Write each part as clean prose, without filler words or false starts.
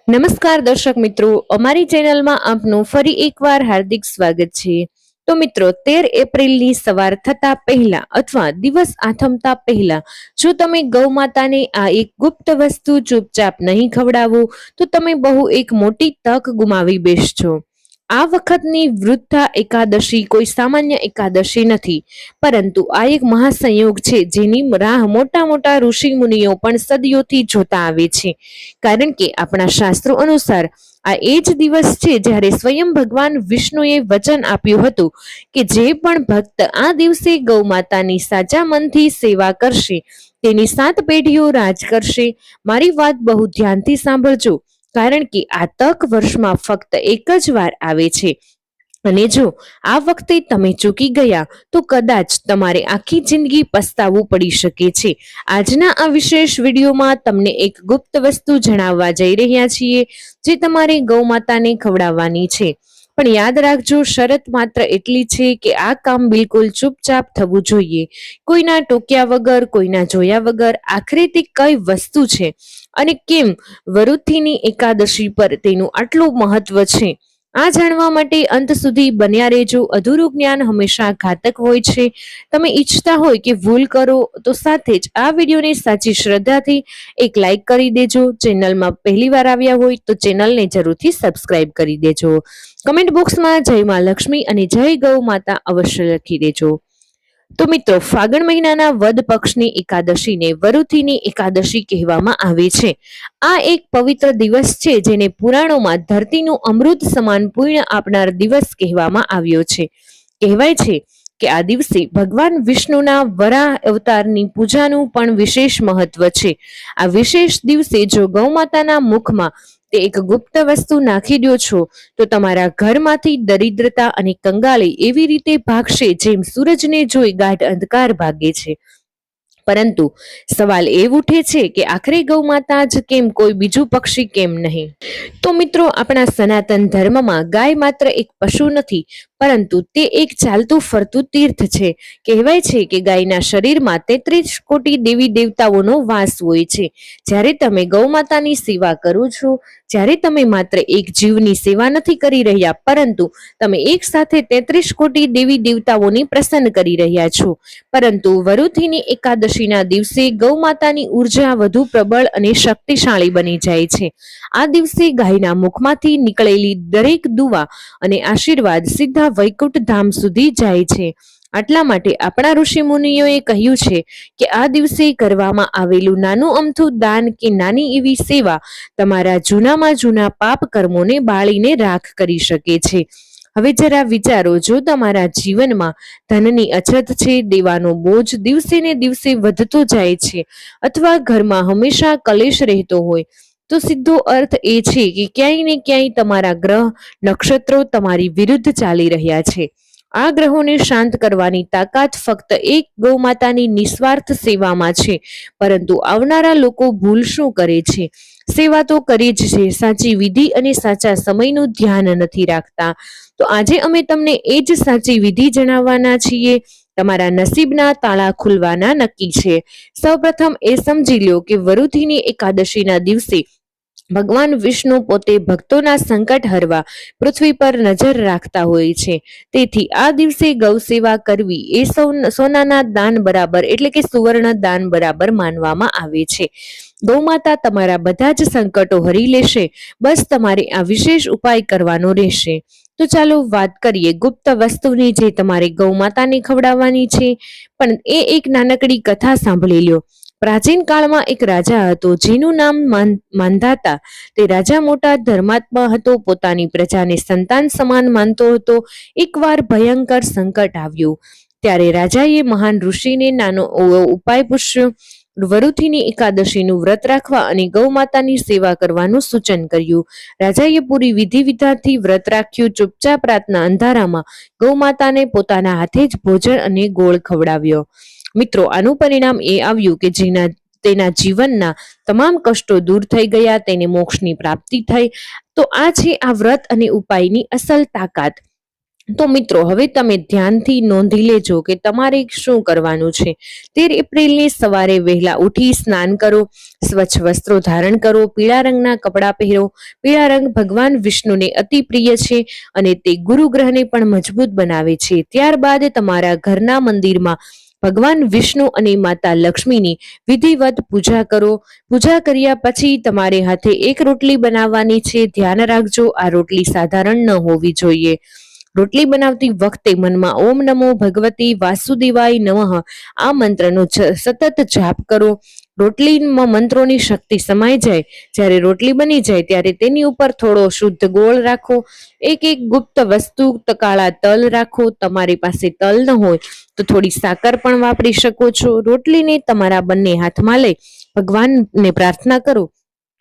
નમસ્કાર દર્શક મિત્રો, અમારી ચેનલમાં આપનું ફરી એકવાર હાર્દિક સ્વાગત છે. તો મિત્રો, 13 એપ્રિલની સવાર થતા પહેલા અથવા દિવસ આથમતા પહેલા જો તમે ગૌ માતાને આ એક ગુપ્ત વસ્તુ ચૂપચાપ નહીં ખવડાવો તો તમે બહુ એક મોટી તક ગુમાવી બેસશો. આ વખતની વૃદ્ધા એકાદશી કોઈ સામાન્ય એકાદશી નથી, પરંતુ આ એક મહાસંયોગ છે જેની રાહ મોટા મોટા ઋષિ મુનિઓ પણ સદીઓથી જોતા આવે છે. કારણ કે આપણા શાસ્ત્રો અનુસાર આ એ જ દિવસ છે જ્યારે સ્વયં ભગવાન વિષ્ણુએ વચન આપ્યું હતું કે જે પણ ભક્ત આ દિવસે ગૌ માતાની સાચા મનથી સેવા કરશે તેની 7 પેઢીઓ રાજ કરશે. મારી વાત બહુ ધ્યાનથી સાંભળજો, કારણ કે આ તક વર્ષમાં ફક્ત એક જ વાર આવે છે. અને જો આ વખતે તમે ચૂકી ગયા તો કદાચ તમારે આખી જિંદગી પસ્તાવવું પડી શકે છે. આજના આ વિશેષ વિડીયોમાં તમને એક ગુપ્ત વસ્તુ જણાવવા જઈ રહ્યા છીએ જે તમારે ગૌ માતાને ખવડાવવાની છે. પણ યાદ રાખજો, શરત માત્ર એટલી છે કે આ કામ બિલકુલ ચૂપચાપ થવું જોઈએ, કોઈના ટોક્યા વગર, કોઈના જોયા વગર. આખરે તે કઈ વસ્તુ છે અને કેમ વરુથીની એકાદશી પર તેનું આટલું મહત્વ છે, આ જાણવા માટે અંત સુધી બન્યા રહેજો. અધૂરું જ્ઞાન હંમેશા ઘાતક હોય છે. તમે ઈચ્છતા હોય કે ભૂલ કરો તો સાથે જ આ વિડીયોને સાચી શ્રદ્ધાથી એક લાઈક કરી દેજો. ચેનલમાં પહેલી વાર આવ્યા હોય તો ચેનલને જરૂરથી સબસ્ક્રાઇબ કરી દેજો. કમેન્ટ બોક્સમાં જય માં લક્ષ્મી અને જય ગૌ માતા અવશ્ય લખી દેજો. તો મિત્રો, ફાગણ મહિનાના વદ પક્ષની એકાદશીને વરુથીની એકાદશી કહેવામાં આવે છે. આ એક પવિત્ર દિવસ છે જેને પુરાણોમાં ધરતીનું અમૃત સમાન પુણ્ય આપનાર દિવસ કહેવામાં આવ્યો છે. કહેવાય છે કે આ દિવસે ભગવાન વિષ્ણુના વરાહ અવતારની પૂજાનું પણ વિશેષ મહત્વ છે. આ વિશેષ દિવસે જો ગૌ માતાના મુખમાં તે એક ગુપ્ત વસ્તુ નાખી દો છો તો તમારા ઘરમાંથી દરિદ્રતા અને કંગાળી એવી રીતે ભાગશે જેમ સૂરજને જોઈ ગાઢ અંધકાર ભાગે છે. પરંતુ સવાલ એ ઉઠે છે કે આખરે ગૌ માતા જ કેમ, કોઈ બીજું પક્ષી કેમ નહીં? તો મિત્રો, આપણા સનાતન ધર્મમાં ગાય માત્ર એક પશુ નથી, પરંતુ તે એક ચાલતું ફરતું તીર્થ છે. કહેવાય છે કે ગાયના શરીરમાં 33 કોટી દેવી દેવતાઓનો વાસ હોય છે. જ્યારે તમે ગૌ માતાની સેવા કરો છો, જ્યારે તમે માત્ર એક જીવની સેવા નથી કરી રહ્યા, પરંતુ તમે એક સાથે 33 કોટી દેવી દેવતાઓની પ્રસન્ન કરી રહ્યા છો. પરંતુ વરુથીની એકાદશીના દિવસે ગૌ માતાની ઉર્જા વધુ પ્રબળ અને શક્તિશાળી બની જાય છે. આ દિવસે ગાયના મુખમાંથી નીકળેલી દરેક દુઆ અને આશીર્વાદ સીધા વૈકુંઠ ધામ સુધી જાય છે. આટલા માટે આપણા ઋષિ મુનિઓએ કહ્યું છે કે આ દિવસે કરવામાં આવેલું નાનું અમથું દાન કે નાની એવી સેવા તમારા જૂનામાં જૂના પાપ કર્મોને બાળીને રાખ કરી શકે છે. હવે જરા વિચારો, જો તમારા જીવનમાં ધનની અછત છે, દેવાનો બોજ દિવસે ને દિવસે વધતો જાય છે, અથવા ઘરમાં હંમેશા કલેશ રહેતો હોય, તો સીધો અર્થ એ છે કે ક્યાંય ને ક્યાંય તમારા ગ્રહ નક્ષત્રો તમારી વિરુદ્ધ ચાલી રહ્યા છે. આ ગ્રહોને શાંત કરવાની તાકાત ફક્ત એક ગૌ માતાની નિસ્વાર્થ સેવામાં છે. પરંતુ આવનારા લોકો ભૂલ શું કરે છે? સેવા તો કરે જ છે, સાચી વિધિ અને સાચા સમયનું ધ્યાન નથી રાખતા. તો આજે અમે તમને એ જ સાચી વિધિ જણાવવાના છીએ. તમારા નસીબના તાળા ખુલવાના નક્કી છે. સૌપ્રથમ એ સમજી લો કે વરુથીની એકાદશીના દિવસે ભગવાન વિષ્ણુ પોતે ભક્તોના સંકટ હરવા પૃથ્વી પર નજર રાખતા હોય છે. તેથી આ દિવસે ગૌ સેવા કરવી એ સોનાના દાન બરાબર, એટલે કે સુવર્ણ દાન બરાબર માનવામાં આવે છે. ગૌ માતા તમારા બધા જ સંકટો હરી લેશે. બસ તમારે આ વિશેષ ઉપાય કરવાનો રહેશે. તો ચાલો વાત કરીએ ગુપ્ત વસ્તુની જે તમારે ગૌ માતાને ખવડાવવાની છે. પણ એ એક નાનકડી કથા સાંભળી લો. પ્રાચીન કાળમાં એક રાજા હતો જેનું નામ માંધાતા. તે રાજા મોટા ધર્માત્મા હતો, પોતાની પ્રજાને સંતાન સમાન માનતો હતો. એકવાર ભયંકર સંકટ આવ્યું ત્યારે રાજાએ મહાન ઋષિને નાનો ઉપાય પૂછ્યો. વરુથીની એકાદશીનું વ્રત રાખવા અને ગૌ માતાની સેવા કરવાનું સૂચન કર્યું. રાજાએ પૂરી વિધિ વિધાનથી વ્રત રાખ્યું. ચૂપચાપ રાતના અંધારામાં ગૌ માતાને પોતાના હાથે જ ભોજન અને ગોળ ખવડાવ્યો. મિત્રો, આનું પરિણામ એ આવ્યું કે તેના જીવનના તમામ કષ્ટો દૂર થઈ ગયા, તેને મોક્ષની પ્રાપ્તિ થઈ. તો આ છે આ વ્રત અને ઉપાયની અસલ તાકાત. તો મિત્રો હવે તમે ધ્યાનથી નોંધી લેજો કે તમારે શું કરવાનું છે. 13 એપ્રિલની સવારે વહેલા ઉઠી સ્નાન કરો, સ્વચ્છ વસ્ત્રો ધારણ કરો, પીળા રંગના કપડાં પહેરો. પીળા રંગ ભગવાન વિષ્ણુને અતિ પ્રિય છે અને તે ગુરુ ગ્રહને પણ મજબૂત બનાવે છે. ત્યારબાદ તમારા ઘરના મંદિરમાં ભગવાન વિષ્ણુ અને માતા લક્ષ્મીની વિધિવત પૂજા કરો. પૂજા કર્યા પછી તમારે હાથે એક રોટલી બનાવવાની છે. ધ્યાન રાખજો, આ રોટલી સાધારણ ન હોવી જોઈએ. રોટલી બનાવતી વખતે મનમાં ઓમ નમો ભગવતી વાસુદેવાય નમઃ આ મંત્રનો સતત જાપ કરો. રોટલીમાં મંત્રોની શક્તિ સમાઈ જાય. જ્યારે રોટલી બની જાય ત્યારે તેની ઉપર થોડો શુદ્ધ ગોળ રાખો. એક ગુપ્ત વસ્તુ કાળા તલ રાખો. તમારી પાસે તલ ન હોય તો થોડી સાકર પણ વાપરી શકો છો. રોટલીને તમારા બંને હાથમાં લઈ ભગવાનને પ્રાર્થના કરો,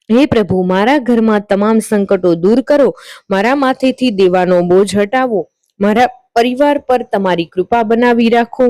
હે પ્રભુ, મારા ઘરમાં તમામ સંકટો દૂર કરો, મારા માથેથી દેવાનો બોજ હટાવો, મારા પરિવાર પર તમારી કૃપા બનાવી રાખો.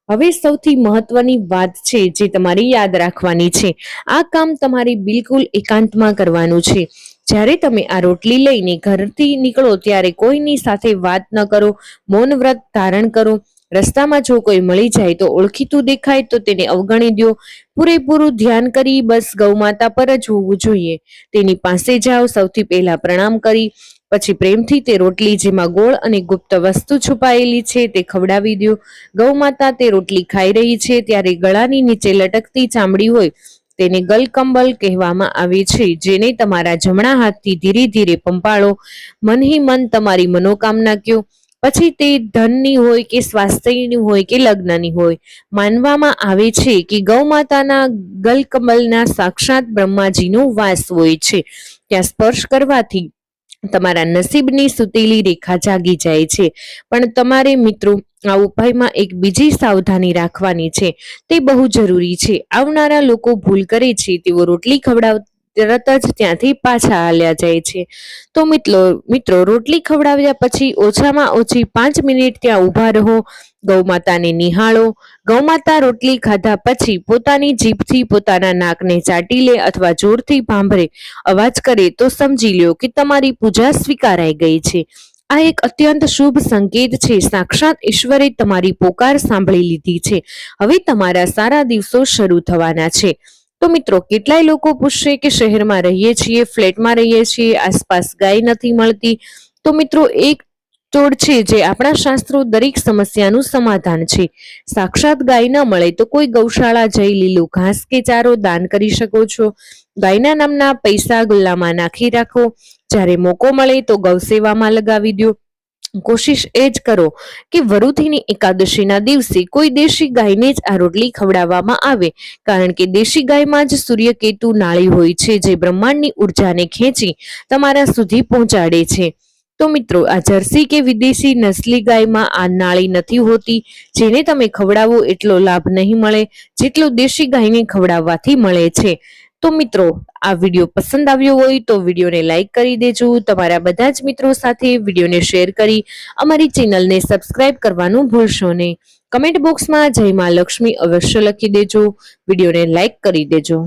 હવે સૌથી મહત્વની વાત છે જે તમારે યાદ રાખવાની છે. આ કામ તમારે બિલકુલ એકાંતમાં કરવાનું છે. જ્યારે તમે આ રોટલી લઈને ઘરથી નીકળો ત્યારે કોઈની સાથે વાત ન કરો, મૌન વ્રત ધારણ કરો. રસ્તામાં જો કોઈ મળી જાય તો ઓળખીતું દેખાય તો તેને અવગણી દો. પૂરેપૂરું ધ્યાન કરી બસ ગૌમાતા પર જ હોવું જોઈએ. તેની પાસે જાઓ, સૌથી પહેલા પ્રણામ કરી પછી પ્રેમથી તે રોટલી જેમાં ગોળ અને ગુપ્ત વસ્તુ છુપાયેલી છે તે ખવડાવી દો. ગૌમાતા તે રોટલી ખાઈ રહી છે ત્યારે ગળાની નીચે લટકતી ચામડી હોય તેને ગલકંબલ કહેવામાં આવે છે, જેને તમારા જમણા હાથથી ધીરે ધીરે પંપાળો. મનહી મન તમારી મનોકામના કયો. પછી તે ધનની હોય કે સ્વાસ્થ્યની હોય કે લગ્નની હોય. માનવામાં આવે છે કે ગૌમાતાના ગલકમલના સાક્ષાત બ્રહ્માજીનો વાસ હોય છે. ત્યાં સ્પર્શ કરવાથી તમારા નસીબની સુતેલી રેખા જાગી જાય છે. પણ તમારે મિત્રો આ ઉપાયમાં એક બીજી સાવધાની રાખવાની છે, તે બહુ જરૂરી છે. આવનારા લોકો ભૂલ કરે છે, તેઓ રોટલી તરત જ ત્યાંથી પાછા હાલ્યા જાય છે. તો મિત્રો રોટલી ખવડાવ્યા પછી ઓછામાં ઓછી 5 મિનિટ ત્યાં ઊભા રહો, ગૌમાતાને નિહાળો. ગૌમાતા રોટલી ખાધા પછી પોતાની જીભથી પોતાના નાકને ચાટી લે અથવા જોરથી ભાંભરે અવાજ કરે તો સમજી લ્યો કે તમારી પૂજા સ્વીકારાઈ ગઈ છે. આ એક અત્યંત શુભ સંકેત છે. સાક્ષાત ઈશ્વરે તમારી પોકાર સાંભળી લીધી છે. હવે તમારા સારા દિવસો શરૂ થવાના છે. તો મિત્રો કેટલાય લોકો પૂછશે કે શહેરમાં રહીએ છીએ, ફ્લેટમાં રહીએ છીએ, આસપાસ ગાય નથી મળતી. તો મિત્રો એક ચોડ છે જે આપણા શાસ્ત્રો દરેક સમસ્યાનું સમાધાન છે. સાક્ષાત ગાય ન મળે તો કોઈ ગૌશાળા જઈ લીલું ઘાસ કે ચારો દાન કરી શકો છો. ગાયના નામના પૈસા ગુલ્લામાં નાખી રાખો. જ્યારે મોકો મળે તો ગૌસેવામાં લગાવી દો. કોશિશ એ જ કરો કે વરુથીની એકાદશીના દિવસે કોઈ દેશી ગાયને જ આ રોટલી ખવડાવવામાં આવે, કારણ કે દેશી ગાયમાં જ સૂર્યકેતુ નાળી હોય છે જે બ્રહ્માંડની ઉર્જાને ખેંચી તમારા સુધી પહોંચાડે છે. તો મિત્રો આ જર્સી કે વિદેશી નસલી ગાયમાં આ નાળી નથી હોતી. જેને તમે ખવડાવો એટલો લાભ નહીં મળે જેટલો દેશી ગાયને ખવડાવવાથી મળે છે. તો મિત્રો આ વિડીયો પસંદ આવ્યો હોય તો વિડીયોને લાઈક કરી દેજો. તમારા બધા જ મિત્રો સાથે વિડીયોને શેર કરી અમારી ચેનલને સબસ્ક્રાઇબ કરવાનું ભૂલશો નહીં. કમેન્ટ બોક્સમાં જય માં લક્ષ્મી અવશ્ય લખી દેજો. વિડીયોને લાઈક કરી દેજો.